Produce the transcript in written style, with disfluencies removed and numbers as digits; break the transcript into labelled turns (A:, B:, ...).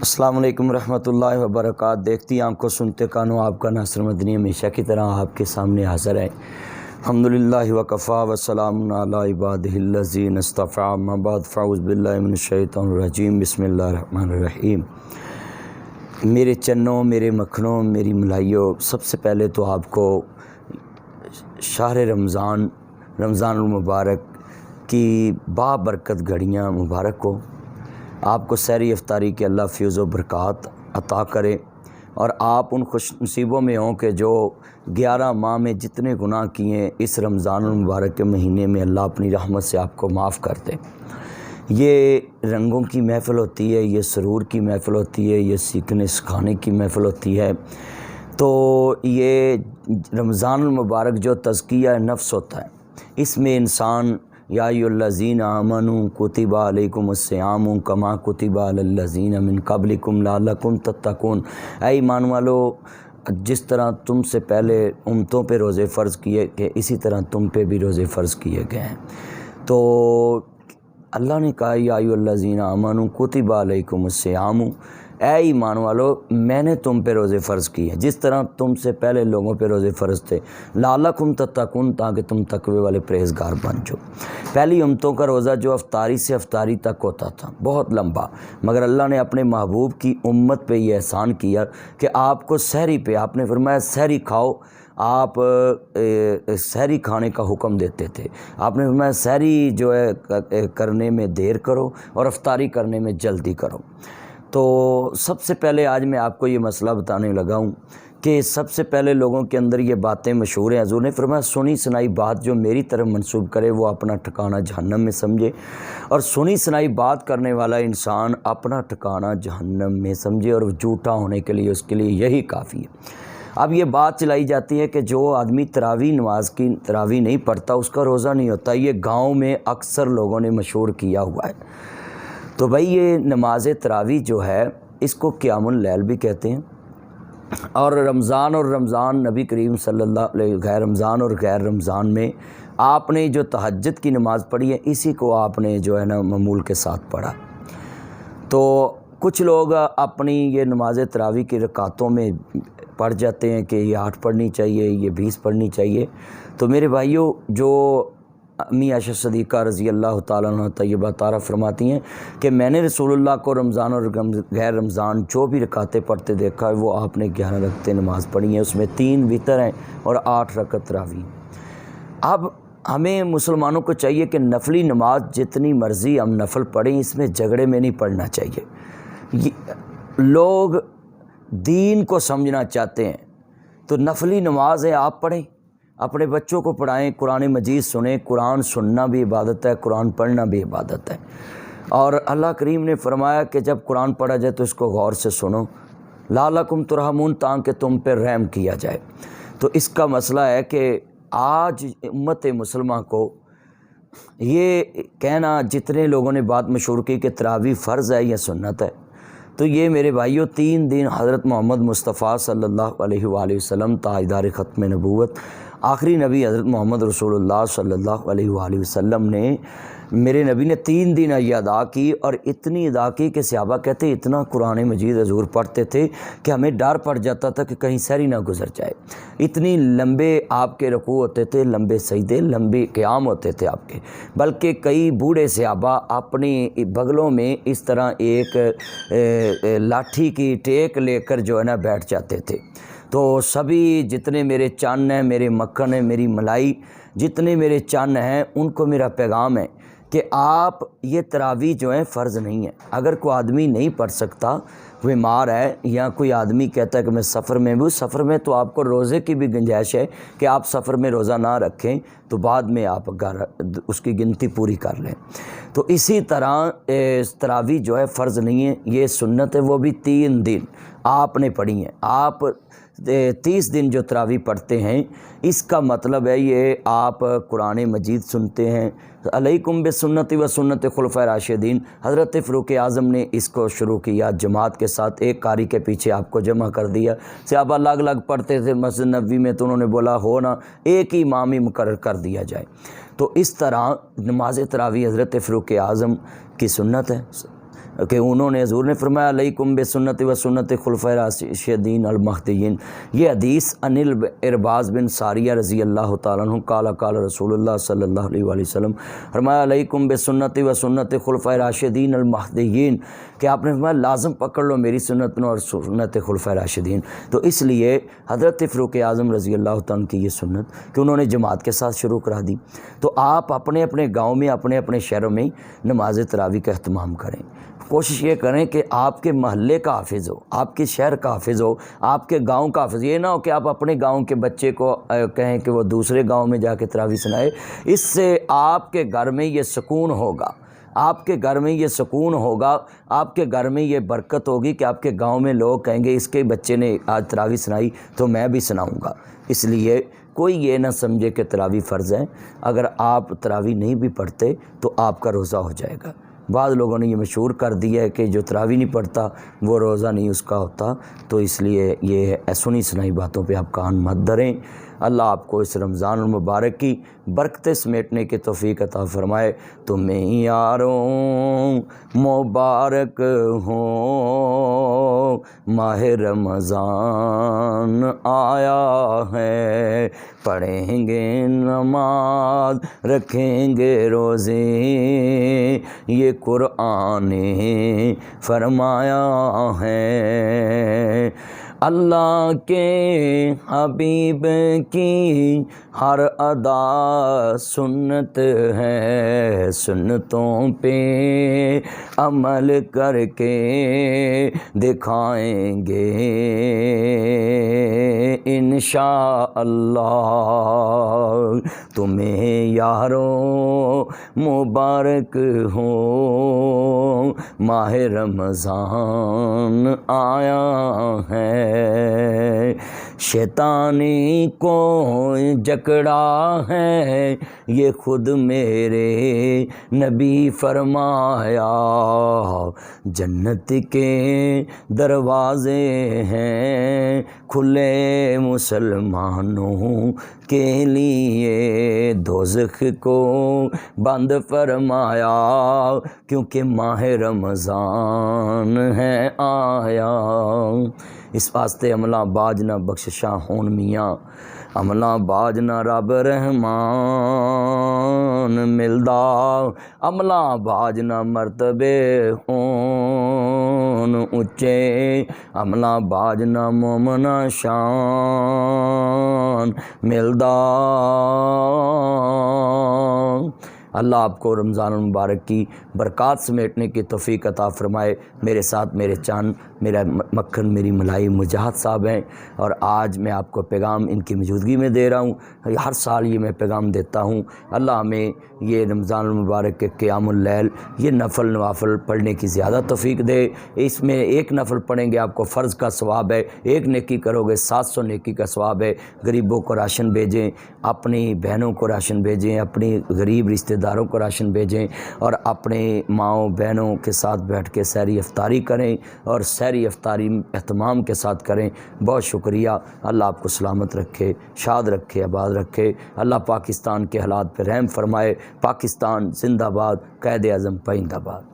A: अस्सलाम वालेकुम रहमतुल्लाहि व बरकात। देखती आंखों सुनते कानों आपका नासर मदनी हमेशा की तरह आपके सामने हाज़िर है। अल्हम्दुलिल्लाहि व कफ़ा व सलामुन अला इबादिहिल्लज़ीना इस्तफ़ा अम्मा बाद फ़अऊज़ु बिल्लाहि मिनश शैतानिर रजीम बिस्मिल्लाहिर रहमानिर रहीम। मेरे चन्नों, मेरे मक्खनों, मेरी मलाइयों, सबसे पहले तो आपको शहर रमज़ानुल मुबारक की बाबरकत घड़ियाँ मुबारक हो। आपको सहरी इफ्तारी के अल्लाह फ़ैज़ व बरक़ात अता करे और आप उन खुश नसीबों में हों कि जो 11 माह में जितने गुनाह किए इस रमज़ानुल मुबारक के महीने में अल्लाह अपनी रहमत से आपको माफ़ कर दे। ये रंगों की महफ़िल होती है, ये सुरूर की महफ़िल होती है, ये सीखने सिखाने की महफ़िल होती है। तो ये रमज़ानुल मुबारक जो तज़किया नफ्स होता है, इसमें इंसान या अय्युहल्लज़ीना आमनू कुतिबा अलैकुमुस्सियामु कमा कुतिबा अलल्लज़ीना मिन क़ब्लिकुम लअल्लकुम तत्तक़ून। ऐ ईमान वालो, जिस तरह तुमसे पहले उम्मतों पे रोज़े फ़र्ज़ किए गए इसी तरह तुम पे भी रोज़े फ़र्ज़ किए गए हैं। तो अल्लाह ने कहा या अय्युहल्लज़ीना आमनू कुतिबा अलैकुमुस्सियामु, ऐ ईमान वालो मैंने तुम पे रोज़े फ़र्ज़ किए जिस तरह तुमसे पहले लोगों पे रोज़े फ़र्ज़ थे, लअल्लकुम तत्तक़ून, ताकि तुम तक़वे वाले परहेज़गार बन जाओ। पहली उम्मतों का रोज़ा जो अफ्तारी से अफ्तारी तक होता था, बहुत लंबा, मगर अल्लाह ने अपने महबूब की उम्मत पे ये एहसान किया कि आपको सहरी पे आपने फरमाया सहरी खाओ। आप सहरी खाने का हुक्म देते थे। आपने फरमाया सहरी जो है करने में देर करो और अफ्तारी करने में जल्दी करो। तो सबसे पहले आज मैं आपको ये मसला बताने लगा हूँ कि सबसे पहले लोगों के अंदर ये बातें मशहूर हैं। हज़ूर ने फरमाया सुनी सुनाई बात जो मेरी तरफ मंसूब करे वो अपना ठिकाना जहन्नम में समझे, और सुनी सुनाई बात करने वाला इंसान अपना ठिकाना जहन्नम में समझे, और झूठा होने के लिए उसके लिए यही काफ़ी है। अब ये बात चलाई जाती है कि जो आदमी तरावी नमाज की तरावी नहीं पढ़ता उसका रोज़ा नहीं होता। ये गाँव में अक्सर लोगों ने मशहूर किया हुआ है। तो भाई ये नमाज तरावी जो है इसको क़ियामुल लैल भी कहते हैं। और रमज़ान नबी करीम सल्लल्लाहु अलैहि गैर रमज़ान और गैर रमज़ान में आपने जो तहज्जुद की नमाज़ पढ़ी है इसी को आपने जो है ना मामूल के साथ पढ़ा। तो कुछ लोग अपनी ये नमाज तरावी की रकातों में पढ़ जाते हैं कि ये 8 पढ़नी चाहिए, ये 20 पढ़नी चाहिए। तो मेरे भाइयों, जो अम्मी आयशा सदीक़ा रज़ी अल्लाह ताला अन्हा तय्यबा तारा फरमाती हैं कि मैंने रसूलुल्लाह को रमज़ान और गैर रमज़ान जो भी रकातें पढ़ते देखा है वो आपने 11 रकातें नमाज़ पढ़ी हैं, उसमें 3 वितर हैं और 8 रकत तरावी। अब हमें मुसलमानों को चाहिए कि नफली नमाज जितनी मर्ज़ी हम नफल पढ़ें, इसमें झगड़े में नहीं पढ़ना चाहिए। लोग दीन को समझना चाहते हैं तो नफली नमाज है आप पढ़ें, अपने बच्चों को पढ़ाएं, कुरान मजीद सुने। कुरान सुनना भी इबादत है, कुरान पढ़ना भी इबादत है। और अल्लाह करीम ने फरमाया कि जब कुरान पढ़ा जाए तो इसको गौर से सुनो, लअल्लकुम तुरहमून, ताकि तुम पर रहम किया जाए। तो इसका मसला है कि आज उम्मत मुसलमान को ये कहना, जितने लोगों ने बात मशहूर की कि तरावी फ़र्ज़ है या सुन्नत है, तो ये मेरे भाइयों 3 दिन हज़रत मोहम्मद मुस्तफ़ा सल्लल्लाहु अलैहि वसल्लम ताजदार ख़त्म नबूवत आखिरी नबी हज़रत मोहम्मद रसूलुल्लाह सल्लल्लाहु अलैहि वसल्लम ने, मेरे नबी ने 3 दिन ये अदा की, और इतनी अदा की कि सहाबा कहते इतना कुरान मजीद हजूर पढ़ते थे कि हमें डर पड़ जाता था कि कहीं सहरी ना गुजर जाए। इतनी लंबे आपके रुकू होते थे, लंबे सजदे, लंबे क़याम होते थे आपके। बल्कि कई बूढ़े सहाबा अपनी बगलों में इस तरह एक लाठी की टेक लेकर जो है ना बैठ जाते थे। तो सभी जितने मेरे चन्न हैं, मेरे मक्खन हैं, मेरी मलाई, जितने मेरे चन्न हैं, उनको मेरा पैगाम है कि आप ये तरावी जो है फ़र्ज़ नहीं है। अगर कोई आदमी नहीं पढ़ सकता, बीमार है, या कोई आदमी कहता है कि मैं सफ़र में भी, सफ़र में तो आपको रोज़े की भी गुंजाइश है कि आप सफ़र में रोज़ा ना रखें, तो बाद में आप उसकी गिनती पूरी कर लें। तो इसी तरह तरावी जो है फ़र्ज़ नहीं है, ये सुन्नत है, वो भी 3 दिन आपने पढ़ी है। आप 30 दिन जो तरावी पढ़ते हैं, इसका मतलब है ये आप कुरान मजीद सुनते हैं। अलैकुम बिसुन्नति व सुन्नत खुलफाए राशिदीन, हज़रत फ़ारूक आज़म ने इसको शुरू किया जमात के साथ, एक कारी के पीछे आपको जमा कर दिया। सहाबा अलग अलग पढ़ते थे मस्जिद नबवी में, तो उन्होंने बोला हो ना एक ही इमाम ही मुकर्रर कर दिया जाए। तो इस तरह नमाज तरावी हज़रत फ़ारूक आज़म की सुन्नत है। کہ انہوں نے حضور نے فرمایا علیکم بسنتی و سنت خلفائے راشدین المہدیین۔ یہ حدیث عن ارباز بن ساریہ رضی اللہ تعالیٰ عنہ قال رسول اللہ صلی اللہ علیہ وآلہ وسلم، فرمایا علیکم بسنتی و سنت خلفائے راشدین المہدیین، کہ آپ نے فرمایا لازم پکڑ لو میری سنت اور سنت خلفائے راشدین۔ تو اس لیے حضرت فاروق اعظم رضی اللہ تعالیٰ عنہ کی یہ سنت کہ انہوں نے جماعت کے ساتھ شروع کرا دی۔ تو آپ اپنے اپنے گاؤں میں اپنے اپنے شہروں میں نماز تراویح کا اہتمام کریں۔ کوشش یہ کریں کہ آپ کے محلے کا حافظ ہو، آپ کے شہر کا حافظ ہو، آپ کے گاؤں کا حافظ۔ یہ نہ ہو کہ آپ اپنے گاؤں کے بچے کو کہیں کہ وہ دوسرے گاؤں میں جا کے تراویح سنائے۔ اس سے آپ کے گھر میں یہ سکون ہوگا، آپ کے گھر میں یہ سکون ہوگا، آپ کے گھر میں یہ برکت ہوگی کہ آپ کے گاؤں میں لوگ کہیں گے اس کے بچے نے آج تراویح سنائی تو میں بھی سناؤں گا۔ اس لیے کوئی یہ نہ سمجھے کہ تراویح فرض ہے، اگر آپ تراویح نہیں بھی پڑھتے تو آپ کا روزہ ہو جائے گا۔ بعض لوگوں نے یہ مشہور کر دیا ہے کہ جو تراویح نہیں پڑھتا وہ روزہ نہیں اس کا ہوتا، تو اس لیے یہ سنی سنائی باتوں پہ آپ کان مت دھریں۔ اللہ آپ کو اس رمضان المبارک کی برکتیں سمیٹنے کی توفیق عطا فرمائے۔ تمہیں یاروں مبارک ہو، ماہ رمضان آیا ہے، پڑھیں گے نماز رکھیں گے روزے، یہ قرآن نے فرمایا ہے۔ اللہ کے حبیب کی ہر ادا سنت ہے، سنتوں پہ عمل کر کے دکھائیں گے انشاءاللہ۔ تمہیں یاروں مبارک ہو، ماہ رمضان آیا ہے۔ شیطانی کو جکڑا ہے یہ خود میرے نبی فرمایا، جنت کے دروازے ہیں کھلے مسلمانوں کے لیے، دوزخ کو بند فرمایا کیونکہ ماہ رمضان ہے آیا۔ اس واسطے عملہ باج نہ بخششاں ہون میاں، عملہ باج نہ رب رحمان ملدا، عملہ باج نہ مرتبے ہون اچے، عملہ باج نہ مومنا شان ملدا۔ اللہ آپ کو رمضان المبارک کی برکات سمیٹنے کی توفیق عطا فرمائے۔ میرے ساتھ میرے چاند، میرا مکھن، میری ملائی مجاہد صاحب ہیں، اور آج میں آپ کو پیغام ان کی موجودگی میں دے رہا ہوں۔ ہر سال یہ میں پیغام دیتا ہوں۔ اللہ ہمیں یہ رمضان المبارک کے قیام اللیل، یہ نفل نوافل پڑھنے کی زیادہ توفیق دے۔ اس میں ایک نفل پڑھیں گے آپ کو فرض کا ثواب ہے، ایک نیکی کرو گے 700 نیکی کا ثواب ہے۔ غریبوں کو راشن بھیجیں، اپنی بہنوں کو راشن بھیجیں، اپنی غریب رشتہ داروں کو راشن بھیجیں، اور اپنے ماؤں بہنوں کے ساتھ بیٹھ کے سحری افطاری کریں، اور سحری افطاری اہتمام کے ساتھ کریں۔ بہت شکریہ۔ اللہ آپ کو سلامت رکھے، شاد رکھے، آباد رکھے۔ اللہ پاکستان کے حالات پہ رحم فرمائے۔ پاکستان زندہ باد، قائد اعظم پائندہ باد۔